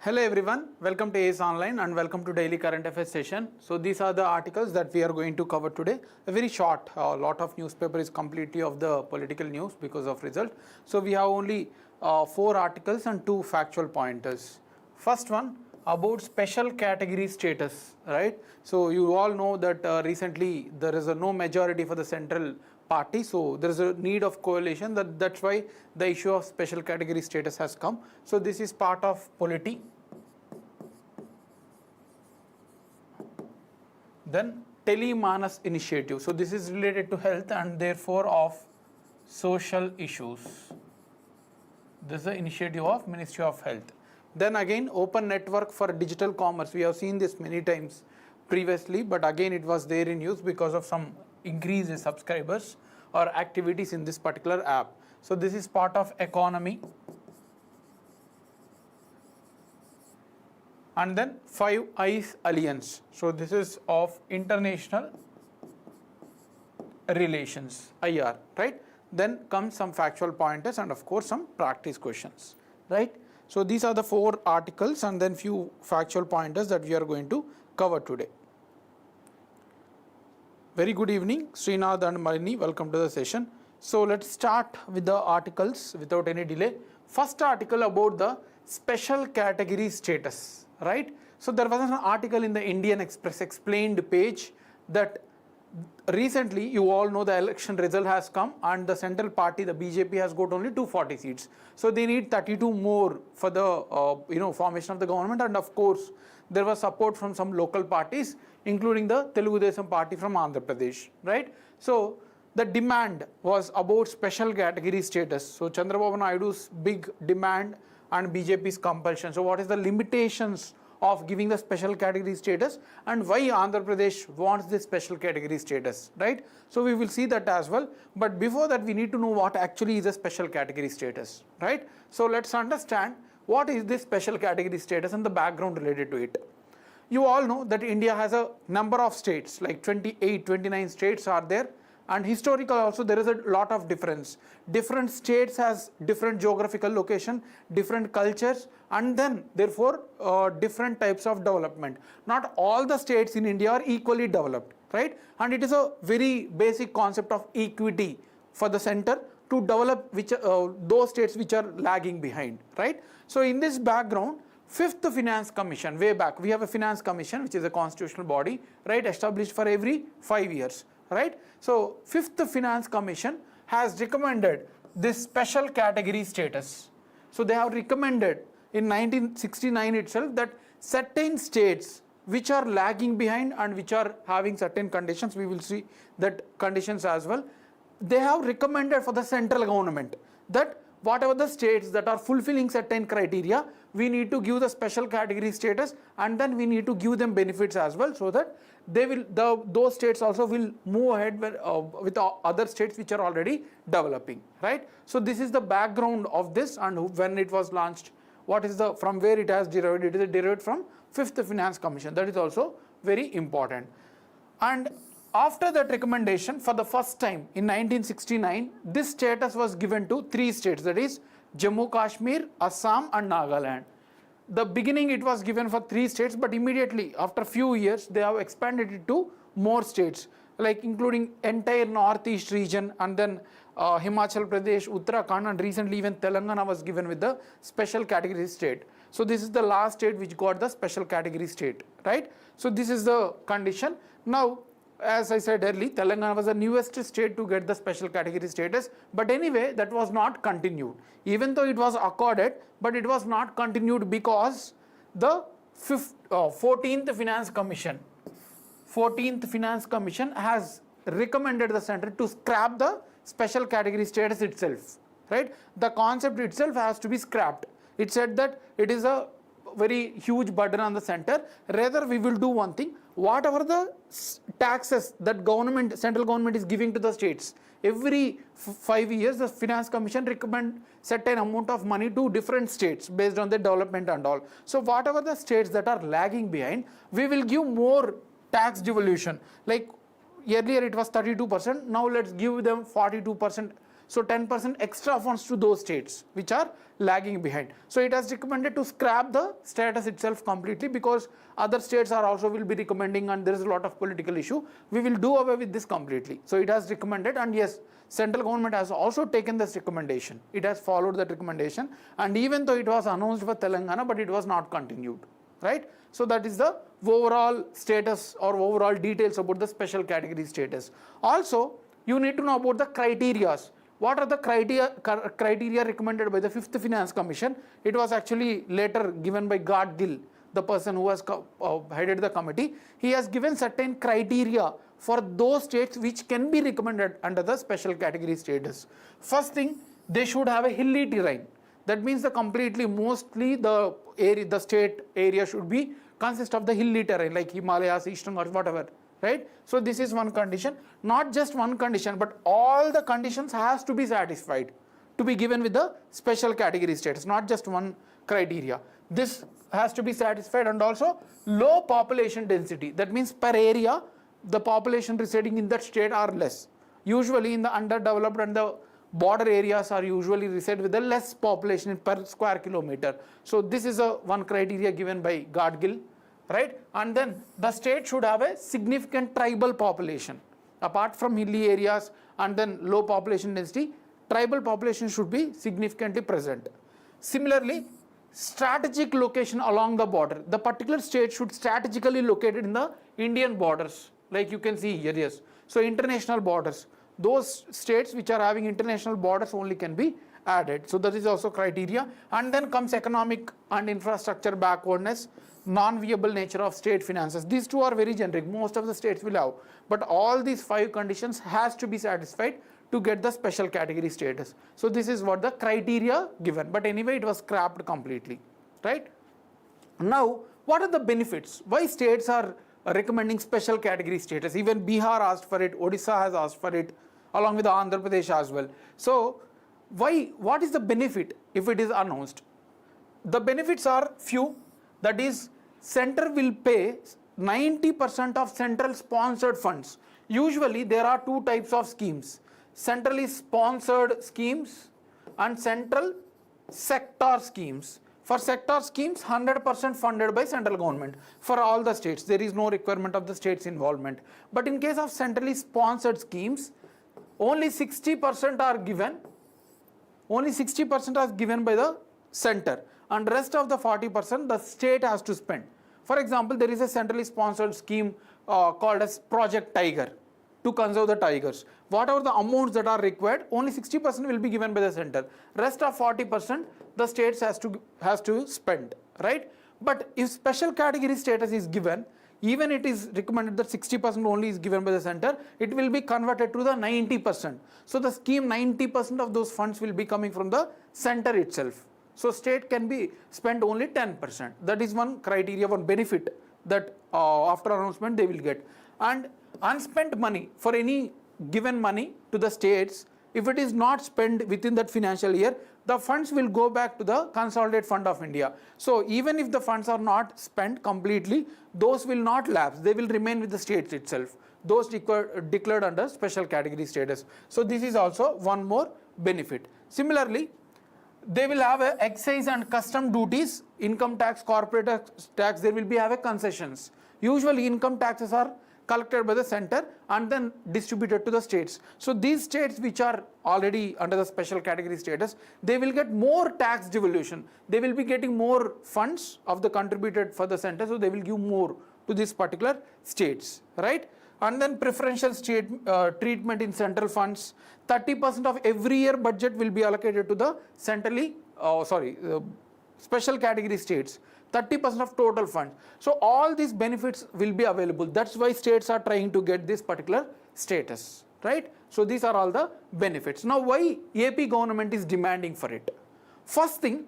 Hello everyone, welcome to ACE Online and welcome to Daily Current Affairs session. So these are the articles that we are going to cover today. A very short, lot of newspaper is completely of the political news because of result. So we have only 4 articles and 2 factual pointers. First one about special category status, right? So you all know that recently there is a no majority for the central party, so there is a need of coalition. That's why the issue of special category status has come. So this is part of polity. Then Telemanas initiative. So this is related to health and therefore of social issues. This is the initiative of Ministry of Health. Then again open network for digital commerce. We have seen this many times previously, but again it was there in use because of some increase in subscribers or activities in this particular app. So this is part of economy. And then Five Eyes Alliance. So this is of international relations, IR, right? Then comes some factual pointers and of course some practice questions, right? So these are the 4 articles and then few factual pointers that we are going to cover today. Very good evening, Srinath and Malini, welcome to the session. So let's start with the articles without any delay. First article about the special category status, right? So there was an article in the Indian Express explained page that recently you all know the election result has come and the central party, the BJP, has got only 240 seats. So they need 32 more for the formation of the government, and of course there was support from some local parties including the Telugu Desam party from Andhra Pradesh, right? So the demand was about special category status. So Chandrababu Naidu's big demand and BJP's compulsion. So what is the limitations of giving the special category status and why Andhra Pradesh wants this special category status, right? So we will see that as well. But before that we need to know what actually is a special category status, right? So let's understand what is this special category status and the background related to it. You all know that India has a number of states, like 28, 29 states are there. And historical also there is a lot of difference. Different states has different geographical location, different cultures, and then therefore different types of development. Not all the states in India are equally developed, right? And it is a very basic concept of equity for the center to develop those states which are lagging behind, right? So in this background, 5th Finance Commission, way back, we have a Finance Commission which is a constitutional body, right, established for every 5 years. Right? So 5th Finance Commission has recommended this special category status. So they have recommended in 1969 itself that certain states which are lagging behind and which are having certain conditions, we will see that conditions as well, they have recommended for the central government that whatever the states that are fulfilling certain criteria, we need to give the special category status and then we need to give them benefits as well, so that they will those states also will move ahead with other states which are already developing, right? So this is the background of this, and when it was launched, what is the from where it has derived? It is derived from 5th Finance Commission. That is also very important. And after that recommendation, for the first time in 1969, this status was given to 3 states, that is Jammu Kashmir, Assam and Nagaland. The beginning it was given for 3 states, but immediately after few years they have expanded it to more states, like including entire northeast region, and then Himachal Pradesh, Uttarakhand, and recently even Telangana was given with the special category state. So this is the last state which got the special category state, right? So this is the condition. Now, as I said earlier, Telangana was the newest state to get the special category status, but anyway that was not continued. Even though it was accorded, but it was not continued because the 14th Finance Commission has recommended the center to scrap the special category status itself, right? The concept itself has to be scrapped. It said that it is a very huge burden on the center. Rather, we will do one thing: whatever the taxes that central government is giving to the states, every 5 years the Finance Commission recommend certain amount of money to different states based on their development and all. So whatever the states that are lagging behind, we will give more tax devolution. Like earlier it was 32%, now let's give them 42%. So 10% extra funds to those states which are lagging behind. So it has recommended to scrap the status itself completely, because other states are also will be recommending, and there is a lot of political issue. We will do away with this completely. So it has recommended, and yes, central government has also taken this recommendation. It has followed that recommendation, and even though it was announced for Telangana, but it was not continued, right? So that is the overall status or overall details about the special category status. Also, you need to know about the criteria. What are the criteria recommended by the 5th Finance Commission? It was actually later given by Gadgil, the person who has headed the committee. He has given certain criteria for those states which can be recommended under the special category status. First thing, they should have a hilly terrain. That means mostly the area, the state area should be consist of the hilly terrain like Himalayas, Eastern Ghats, whatever, right? So this is one condition. Not just one condition, but all the conditions has to be satisfied to be given with the special category status, not just one criteria. This has to be satisfied, and also low population density. That means per area, the population residing in that state are less. Usually in the underdeveloped and the border areas are usually reside with a less population per square kilometer. So this is one criteria given by Gadgil, right? And then the state should have a significant tribal population. Apart from hilly areas and then low population density, tribal population should be significantly present. Similarly, strategic location along the border. The particular state should strategically located in the Indian borders, like you can see here, yes. So international borders. Those states which are having international borders only can be added. So that is also criteria. And then comes economic and infrastructure backwardness, non-viable nature of state finances. These two are very generic. Most of the states will have. But all these 5 conditions has to be satisfied to get the special category status. So this is what the criteria given. But anyway, it was scrapped completely, right? Now, what are the benefits? Why states are recommending special category status? Even Bihar asked for it, Odisha has asked for it, along with Andhra Pradesh as well. So what is the benefit if it is announced? The benefits are few. That is, center will pay 90% of central sponsored funds. Usually there are 2 types of schemes: centrally sponsored schemes and central sector schemes. For sector schemes, 100% funded by central government for all the states. There is no requirement of the state's involvement. But in case of centrally sponsored schemes, only 60% are given. Only 60% are given by the center, and rest of the 40% the state has to spend. For example, there is a centrally sponsored scheme called as Project Tiger to conserve the tigers. Whatever the amounts that are required, only 60% will be given by the center. Rest of 40% the states has to spend, right? But if special category status is given, even it is recommended that 60% only is given by the center, it will be converted to the 90%. So the scheme, 90% of those funds will be coming from the center itself. So state can be spent only 10%. That is one criteria, one benefit that after announcement they will get. And unspent money, for any given money to the states, if it is not spent within that financial year, the funds will go back to the Consolidated Fund of India. So even if the funds are not spent completely, those will not lapse. They will remain with the states itself. Those declared under special category status. So this is also one more benefit. Similarly, they will have a excise and custom duties, income tax, corporate tax, there will be have a concessions. Usually income taxes are collected by the center and then distributed to the states. So these states which are already under the special category status, they will get more tax devolution. They will be getting more funds of the contributed for the center, so they will give more to these particular states, right? And then preferential treatment in central funds. 30% of every year budget will be allocated to the special category states. 30% of total funds. So all these benefits will be available. That's why states are trying to get this particular status, right? So these are all the benefits. Now why AP government is demanding for it? First thing,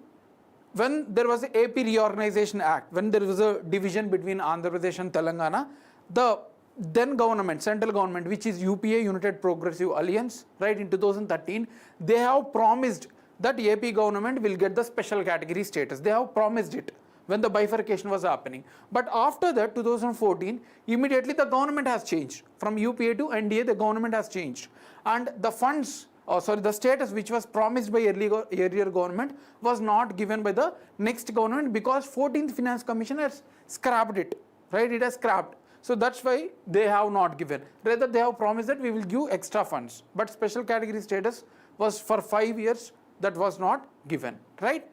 when there was the AP Reorganization Act, when there was a division between Andhra Pradesh and Telangana, the then government, central government, which is UPA, United Progressive Alliance, right, in 2013, they have promised that AP government will get the special category status. They have promised it when the bifurcation was happening. But after that, 2014, immediately the government has changed. From UPA to NDA, the government has changed. And the funds the status which was promised by earlier government was not given by the next government, because 14th Finance Commission has scrapped it, right? It has scrapped. So that's why they have not given. Rather, they have promised that we will give extra funds, but special category status was for 5 years, that was not given, right?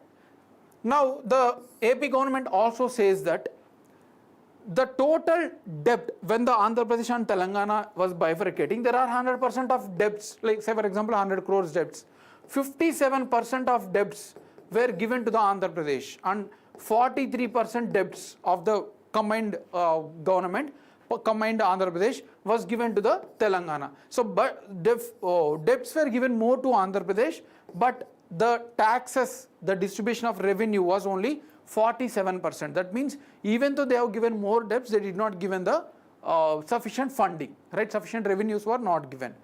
Now the AP government also says that the total debt, when the Andhra Pradesh and Telangana was bifurcating, there are 100% of debts, like say for example 100 crores debts. 57% of debts were given to the Andhra Pradesh and 43% debts of the combined government, combined Andhra Pradesh, was given to the Telangana. So but debts were given more to Andhra Pradesh, but the taxes, the distribution of revenue was only 47%. That means even though they have given more debts, they did not given the sufficient funding, right? Sufficient revenues were not given,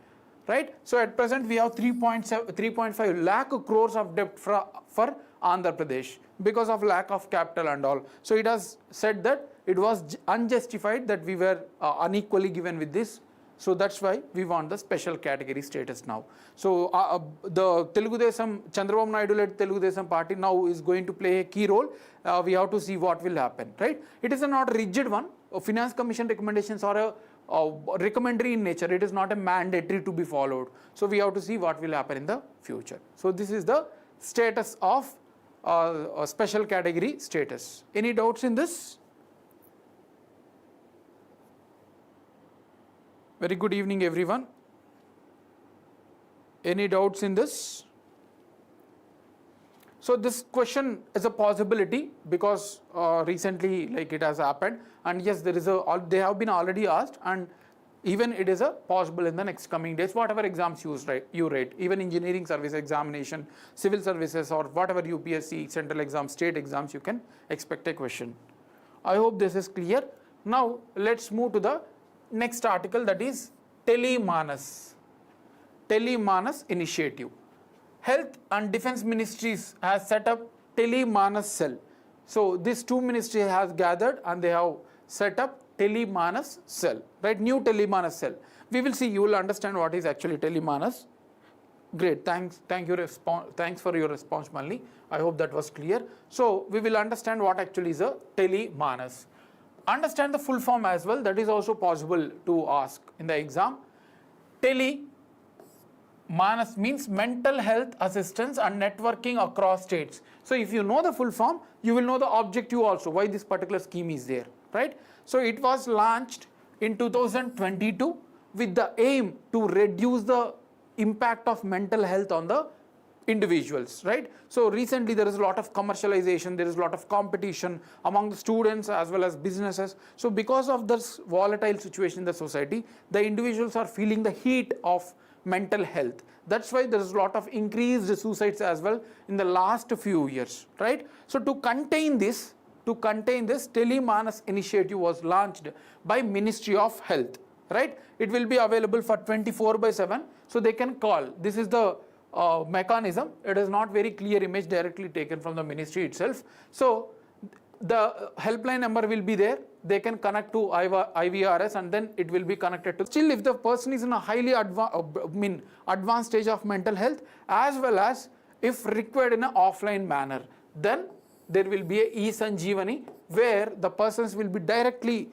right? So at present we have 3.5 lakh crores of debt for Andhra Pradesh because of lack of capital and all. So it has said that it was unjustified that we were unequally given with this. So that's why we want the special category status now. So the Telugu Desam, Chandrababu Naidu led Telugu Desam party now is going to play a key role. We have to see what will happen, right? It is a not rigid one. Finance Commission recommendations are a recommendatory in nature. It is not a mandatory to be followed. So we have to see what will happen in the future. So this is the status of special category status. Any doubts in this? Very good evening, everyone. Any doubts in this? So this question is a possibility because recently, like it has happened, and yes, there is they have been already asked, and even it is a possible in the next coming days. Whatever exams you write, even engineering service examination, civil services, or whatever UPSC, central exams, state exams, you can expect a question. I hope this is clear. Now let's move to the next article, that is Telemanas. Telemanas initiative. Health and Defence Ministries has set up Telemanas cell. So these two ministries has gathered and they have set up Telemanas cell, right? New Telemanas cell. We will see, you will understand what is actually Telemanas. Great, thanks for your response, Malini. I hope that was clear. So we will understand what actually is a Telemanas. Understand the full form as well, that is also possible to ask in the exam. Telemanas means mental health assistance and networking across states. So if you know the full form, you will know the objective also, why this particular scheme is there, right? So it was launched in 2022 with the aim to reduce the impact of mental health on the individuals, right? So recently there is a lot of commercialization, there is a lot of competition among the students as well as businesses. So because of this volatile situation in the society, the individuals are feeling the heat of mental health. That's why there is a lot of increased suicides as well in the last few years, right? So to contain this, Telemanas initiative was launched by Ministry of Health, right? It will be available for 24/7, so they can call. This is the mechanism. It is not very clear image directly taken from the ministry itself. So the helpline number will be there. They can connect to IVRS and then it will be connected to. Still, if the person is in a highly advanced stage of mental health, as well as if required in an offline manner, then there will be a e-Sanjeevani where the persons will be directly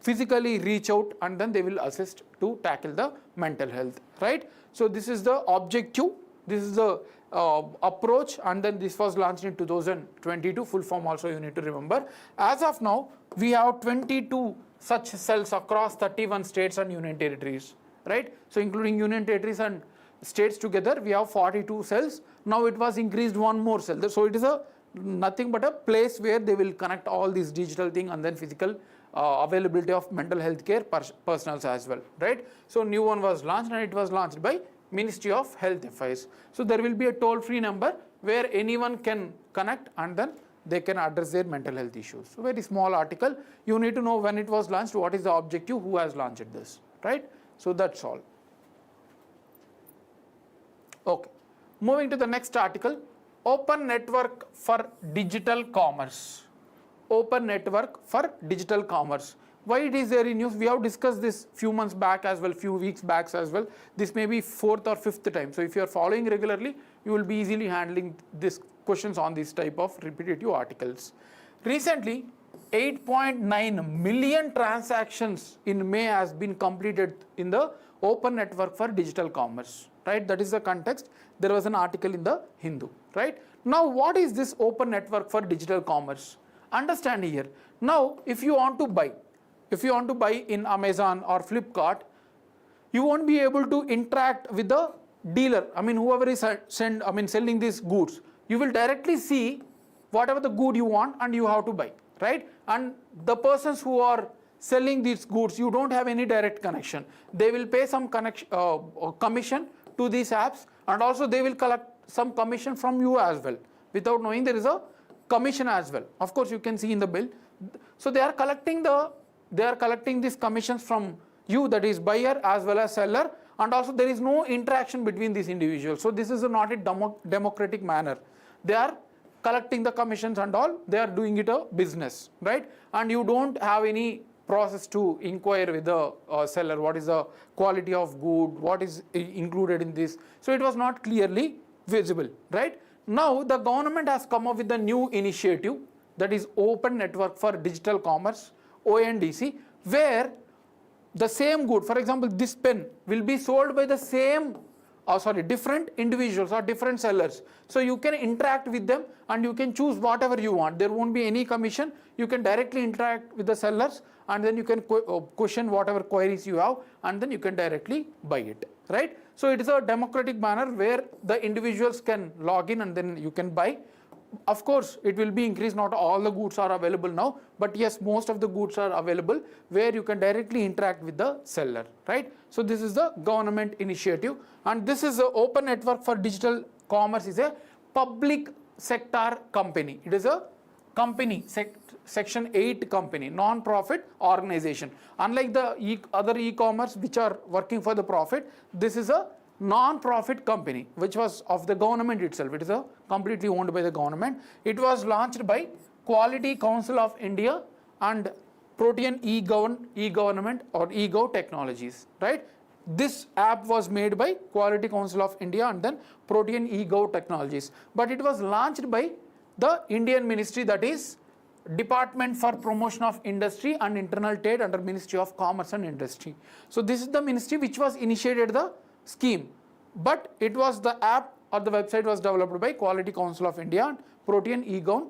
physically reach out and then they will assist to tackle the mental health, right? So this is the objective, this is the approach, and then this was launched in 2022, full form also you need to remember. As of now, we have 22 such cells across 31 states and union territories, right? So including union territories and states together, we have 42 cells. Now it was increased one more cell. So it is nothing but a place where they will connect all these digital thing and then physical availability of mental health care personals as well, right? So new one was launched and it was launched by Ministry of Health Affairs. So there will be a toll-free number where anyone can connect and then they can address their mental health issues. So very small article. You need to know when it was launched, what is the objective, who has launched this, right? So that's all. Okay. Moving to the next article, Open Network for Digital Commerce. Open Network for Digital Commerce. Why it is there in news? We have discussed this few months back as well, few weeks back as well. This may be fourth or fifth time. So if you are following regularly, you will be easily handling these questions on this type of repetitive articles. Recently, 8.9 million transactions in May has been completed in the open network for digital commerce, right? That is the context. There was an article in the Hindu, right? Now, what is this open network for digital commerce? Understand here. Now, if you want to buy in Amazon or Flipkart, you won't be able to interact with the dealer. I mean, whoever is selling these goods, you will directly see whatever the good you want and you have to buy, right? And the persons who are selling these goods, you don't have any direct connection. They will pay some commission to these apps, and also they will collect some commission from you as well. Without knowing, there is a commission as well. Of course, you can see in the bill. So they are collecting these commissions from you, that is buyer as well as seller, and also there is no interaction between these individuals. So this is not a democratic manner. They are collecting the commissions and all, they are doing it a business, right? And you don't have any process to inquire with the seller, what is the quality of good, what is included in this. So it was not clearly visible, right? Now the government has come up with a new initiative, that is Open Network for Digital Commerce, ONDC, where the same good, for example, this pen will be sold by the different individuals or different sellers. So you can interact with them and you can choose whatever you want. There won't be any commission. You can directly interact with the sellers, and then you can question whatever queries you have, and then you can directly buy it, right? So it is a democratic manner where the individuals can log in and then you can buy. Of course, it will be increased. Not all the goods are available now, but yes, most of the goods are available where you can directly interact with the seller, right? So this is the government initiative, and this is the Open Network for Digital Commerce is a public sector company. It is a company, Section 8 company, non-profit organization. Unlike the other e-commerce which are working for the profit, this is a non-profit company which was of the government itself. It is a completely owned by the government. It was launched by Quality Council of India and Protean e-government or eGov Technologies, right? This app was made by Quality Council of India and then Protean eGov Technologies, but it was launched by the Indian ministry, that is Department for Promotion of Industry and Internal Trade under Ministry of Commerce and Industry. So this is the ministry which was initiated the scheme, but it was the app or the website was developed by Quality Council of India and Protean eGov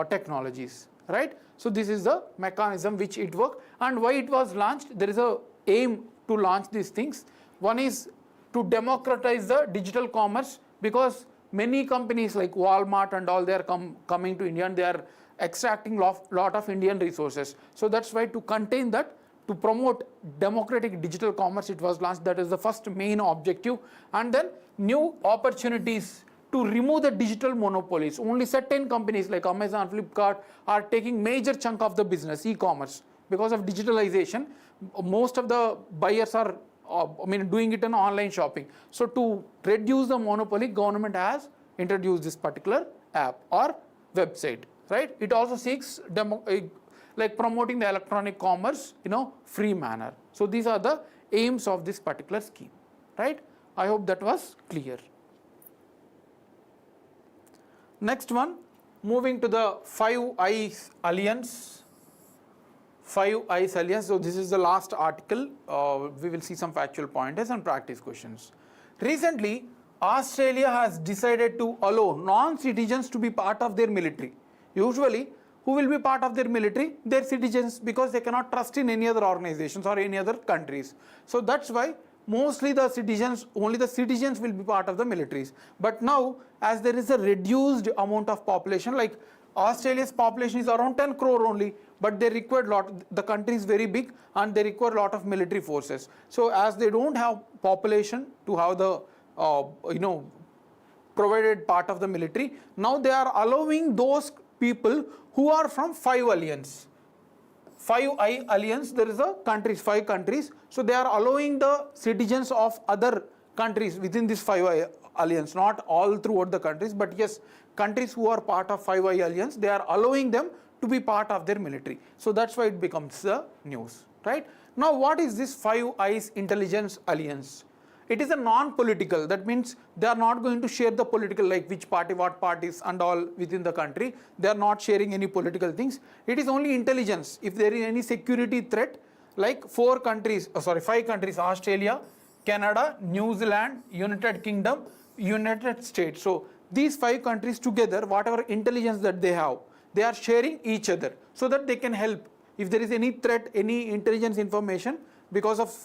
Technologies, right? So this is the mechanism which it worked, and why it was launched. There is a aim to launch these things. One is to democratize the digital commerce, because many companies like Walmart and all, they are coming to India and they are extracting lot of Indian resources. So that's why, to contain that, to promote democratic digital commerce, it was launched. That is the first main objective. And then new opportunities to remove the digital monopolies. Only certain companies like Amazon, Flipkart are taking major chunk of the business, e-commerce. Because of digitalization, most of the buyers are doing it in online shopping. So to reduce the monopoly, government has introduced this particular app or website, right? It also seeks like promoting the electronic commerce in a free manner. So these are the aims of this particular scheme, right? I hope that was clear. Next one, moving to the Five Eyes Alliance. Five Eyes Alliance. So this is the last article. We will see some factual pointers and practice questions. Recently, Australia has decided to allow non-citizens to be part of their military. Usually, who will be part of their military? Their citizens, because they cannot trust in any other organizations or any other countries. So that's why mostly the citizens, only the citizens will be part of the militaries. But now, as there is a reduced amount of population, like Australia's population is around 10 crore only, but they require the country is very big and they require a lot of military forces. So as they don't have population to have the provided part of the military, now they are allowing those people who are from Five Alliance. Five Eye Alliance, there is a countries, 5 countries. So they are allowing the citizens of other countries within this Five Eye Alliance, not all throughout the countries, but yes, countries who are part of Five Eye Alliance, they are allowing them to be part of their military. So that's why it becomes the news, right? Now what is this Five Eyes Intelligence Alliance? It is a non-political, that means they are not going to share the political, like which party, what parties and all within the country. They are not sharing any political things. It is only intelligence. If there is any security threat, like five countries, Australia, Canada, New Zealand, United Kingdom, United States. So these 5 countries together, whatever intelligence that they have, they are sharing each other so that they can help. If there is any threat, any intelligence information because of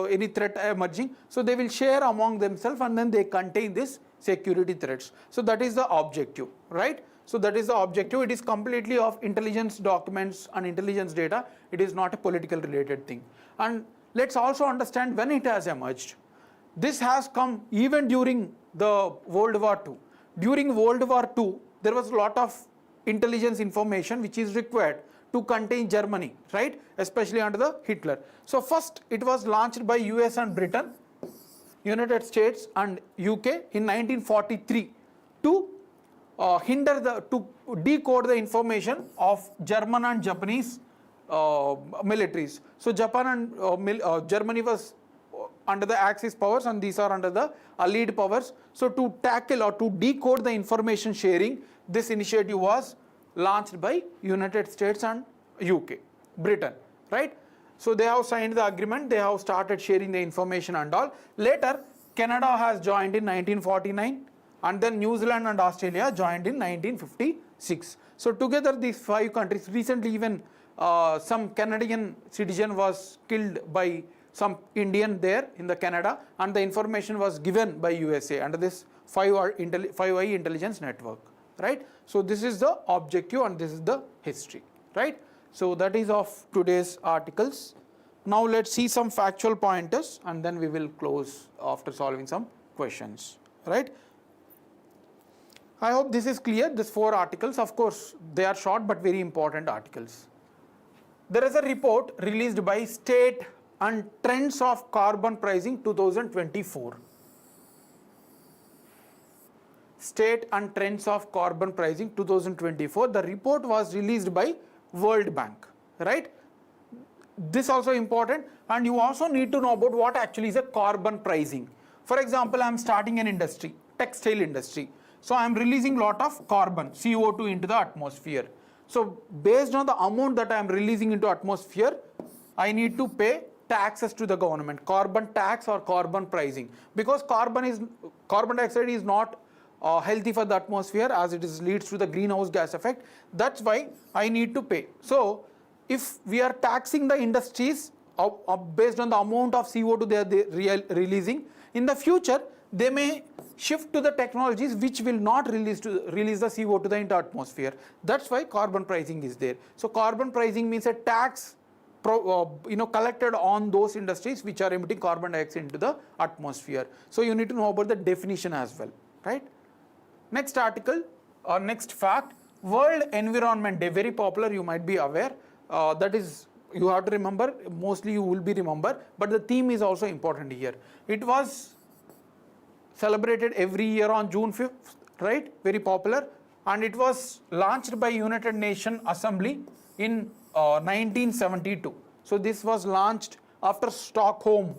any threat emerging, so they will share among themselves and then they contain this security threats. So that is the objective, right? So that is the objective. It is completely of intelligence documents and intelligence data. It is not a political related thing. And let's also understand when it has emerged. This has come even during the World War II. During World War II, there was a lot of intelligence information which is required to contain Germany, right? Especially under the Hitler. So first it was launched by US and Britain, United States and UK in 1943 to to decode the information of German and Japanese militaries. So Japan and Germany was under the Axis powers and these are under the Allied powers. So to tackle or to decode the information sharing, this initiative was launched by United States and UK, Britain, right? So they have signed the agreement, they have started sharing the information and all. Later, Canada has joined in 1949 and then New Zealand and Australia joined in 1956. So together these 5 countries, recently even some Canadian citizen was killed by some Indian there in the Canada and the information was given by USA under this 5-Eye Intelligence Network, right? So this is the objective and this is the history, right? So that is of today's articles. Now let's see some factual pointers and then we will close after solving some questions, right? I hope this is clear, these 4 articles. Of course, they are short but very important articles. There is a report released by State and Trends of Carbon Pricing 2024. State and Trends of Carbon Pricing 2024. The report was released by World Bank, right? This also important, and you also need to know about what actually is a carbon pricing. For example, I am starting an industry, textile industry. So I am releasing lot of carbon, CO2 into the atmosphere. So based on the amount that I am releasing into atmosphere, I need to pay taxes to the government, carbon tax or carbon pricing, because carbon dioxide is not healthy for the atmosphere as it leads to the greenhouse gas effect. That's why I need to pay. So if we are taxing the industries based on the amount of CO2 they are releasing, in the future they may shift to the technologies which will not release the CO2 to the atmosphere. That's why carbon pricing is there. So carbon pricing means a tax collected on those industries which are emitting carbon dioxide into the atmosphere. So you need to know about the definition as well, right? Next article or next fact, World Environment Day, very popular, you might be aware. That is, you have to remember, mostly you will be remember, but the theme is also important here. It was celebrated every year on June 5th, right? Very popular, and it was launched by United Nations Assembly in 1972. So this was launched after Stockholm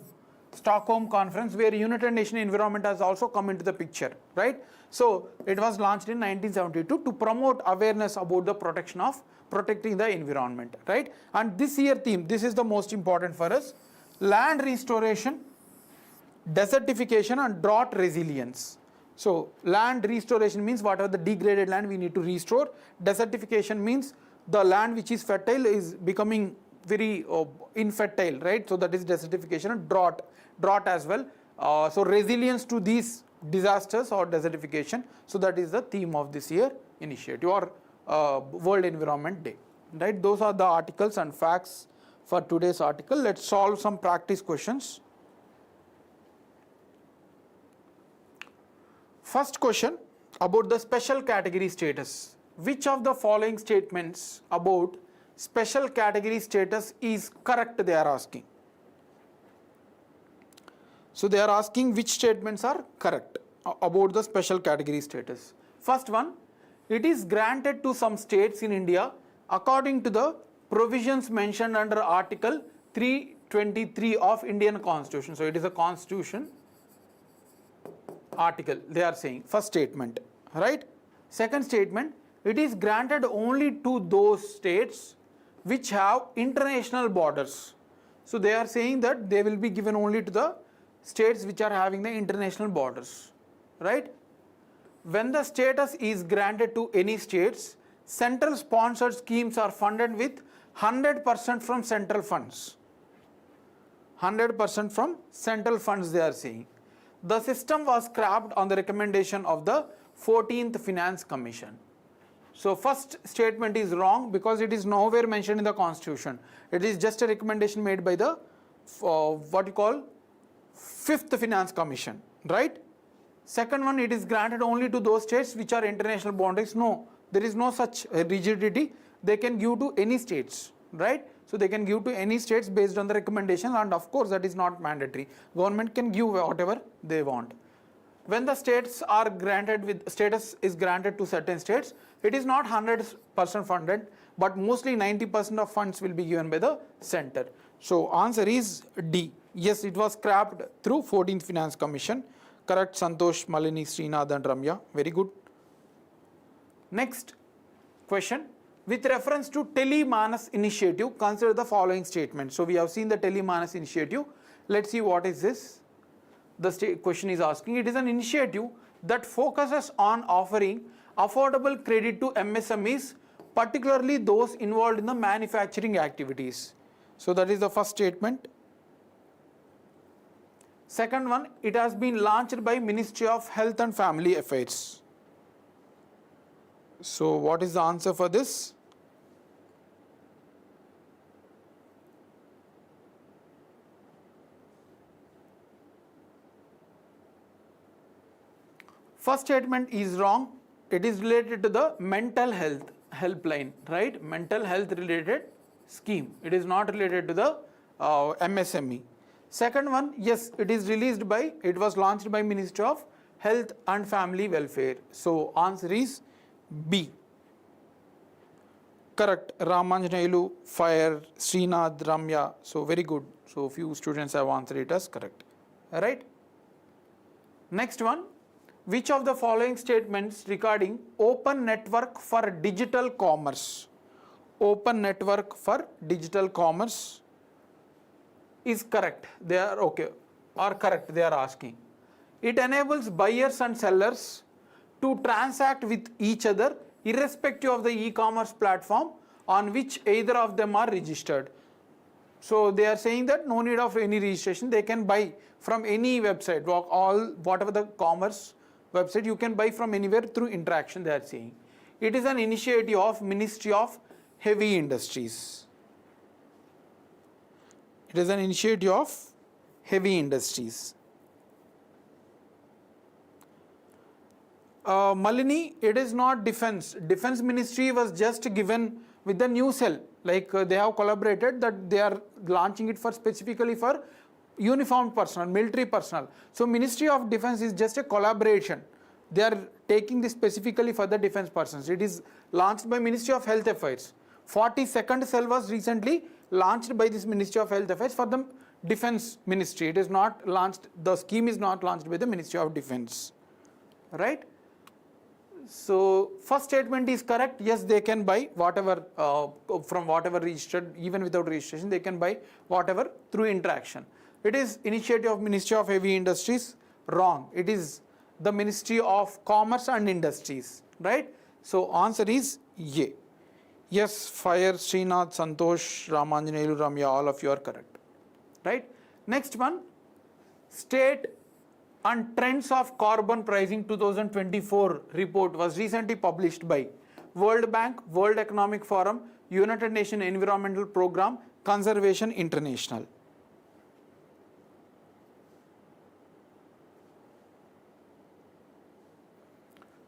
Conference, where United Nations Environment has also come into the picture, right? So it was launched in 1972 to promote awareness about the protecting the environment, right? And this year theme, this is the most important for us: land restoration, desertification and drought resilience. So land restoration means whatever the degraded land we need to restore. Desertification means the land which is fertile is becoming very infertile, right? So that is desertification. And drought as well. So resilience to these disasters or desertification. So that is the theme of this year initiative or World Environment Day, right? Those are the articles and facts for today's article. Let's solve some practice questions. First question about the special category status. Which of the following statements about special category status is correct, they are asking. So they are asking which statements are correct about the special category status. First one, it is granted to some states in India according to the provisions mentioned under Article 323 of Indian Constitution. So it is a constitution article they are saying. First statement, right? Second statement, it is granted only to those states which have international borders. So they are saying that they will be given only to the states which are having the international borders, right? When the status is granted to any states, central sponsored schemes are funded with 100% from central funds. 100% from central funds they are saying. The system was scrapped on the recommendation of the 14th Finance Commission. So first statement is wrong because it is nowhere mentioned in the constitution. It is just a recommendation made by the what you call 5th Finance Commission, right? Second one, it is granted only to those states which are international boundaries. No, there is no such rigidity. They can give to any states, right? So they can give to any states based on the recommendation, and of course that is not mandatory. Government can give whatever they want. When the states are granted with status is granted to certain states, it is not 100% funded, but mostly 90% of funds will be given by the center. So answer is D. Yes, it was scrapped through 14th Finance Commission. Correct, Santosh, Malini, Srinath and Ramya. Very good. Next question. With reference to Telemanas initiative, consider the following statement. So we have seen the Telemanas initiative. Let's see what is this. The question is asking, it is an initiative that focuses on offering affordable credit to MSMEs, particularly those involved in the manufacturing activities. So that is the first statement. Second one, it has been launched by Ministry of Health and Family Affairs. So what is the answer for this? First statement is wrong. It is related to the mental health helpline, right? Mental health related scheme. It is not related to the MSME. Second one, yes, it was launched by Ministry of Health and Family Welfare. So answer is B. Correct. Ramanjanailu, Fire, Srinath, Ramya. So very good. So few students have answered it as correct. Alright. Next one. Which of the following statements regarding open network for digital commerce? Open network for digital commerce is correct. They are okay or correct, they are asking. It enables buyers and sellers to transact with each other irrespective of the e-commerce platform on which either of them are registered. So they are saying that no need of any registration. They can buy from any website, whatever the commerce website, you can buy from anywhere through interaction, they are saying. It is an initiative of Ministry of Heavy Industries. It is an initiative of Heavy Industries. Malini, it is not defense. Defense Ministry was just given with the new cell. Like they have collaborated that they are launching it for specifically for uniformed personnel, military personnel. So Ministry of Defense is just a collaboration. They are taking this specifically for the defense persons. It is launched by Ministry of Health Affairs. 42nd cell was recently launched by this Ministry of Health Affairs for the Defense Ministry. It is not launched, the scheme is not launched by the Ministry of Defense. Right? So first statement is correct. Yes, they can buy whatever from whatever registered, even without registration, they can buy whatever through interaction. It is initiative of Ministry of Heavy Industries. Wrong. It is the Ministry of Commerce and Industries. Right? So answer is A. Yes, Fire, Srinath, Santosh, Ramanjanailu, Ramya, all of you are correct. Right? Next one, State and Trends of Carbon Pricing 2024 report was recently published by World Bank, World Economic Forum, United Nations Environmental Programme, Conservation International.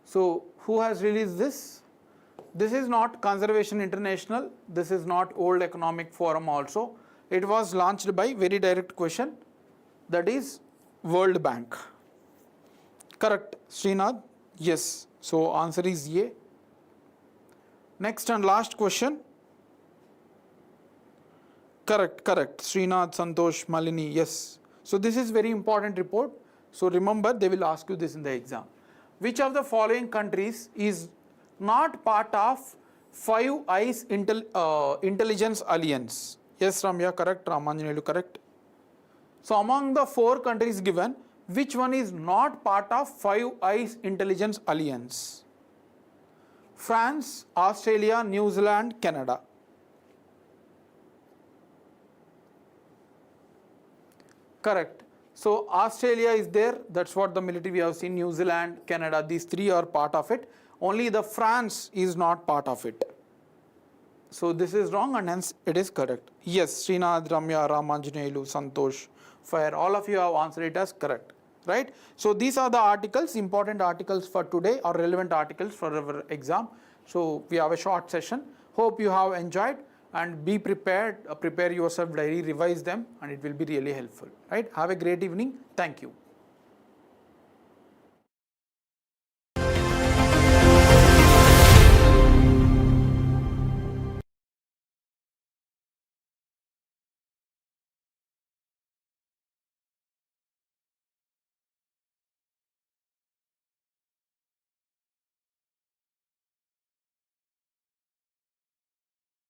So who has released this? This is not Conservation International. This is not World Economic Forum also. It was launched by, very direct question, that is World Bank. Correct, Srinath? Yes. So answer is A. Next and last question. Correct, correct. Srinath, Santosh, Malini, yes. So this is very important report. So remember, they will ask you this in the exam. Which of the following countries is not part of Five Eyes Intelligence Alliance? Yes, Ramya, correct. Ramanjanelu, correct. So among the 4 countries given, which one is not part of Five Eyes Intelligence Alliance? France, Australia, New Zealand, Canada. Correct. So Australia is there, that's what the military we have seen, New Zealand, Canada, these 3 are part of it. Only the France is not part of it. So this is wrong and hence it is correct. Yes, Srinath, Ramya, Ramanjanelu, Santosh, Fire, all of you have answered it as correct. Right? So these are the articles, important articles for today or relevant articles for our exam. So we have a short session. Hope you have enjoyed and be prepared, prepare yourself, diary, revise them and it will be really helpful. Right? Have a great evening. Thank you.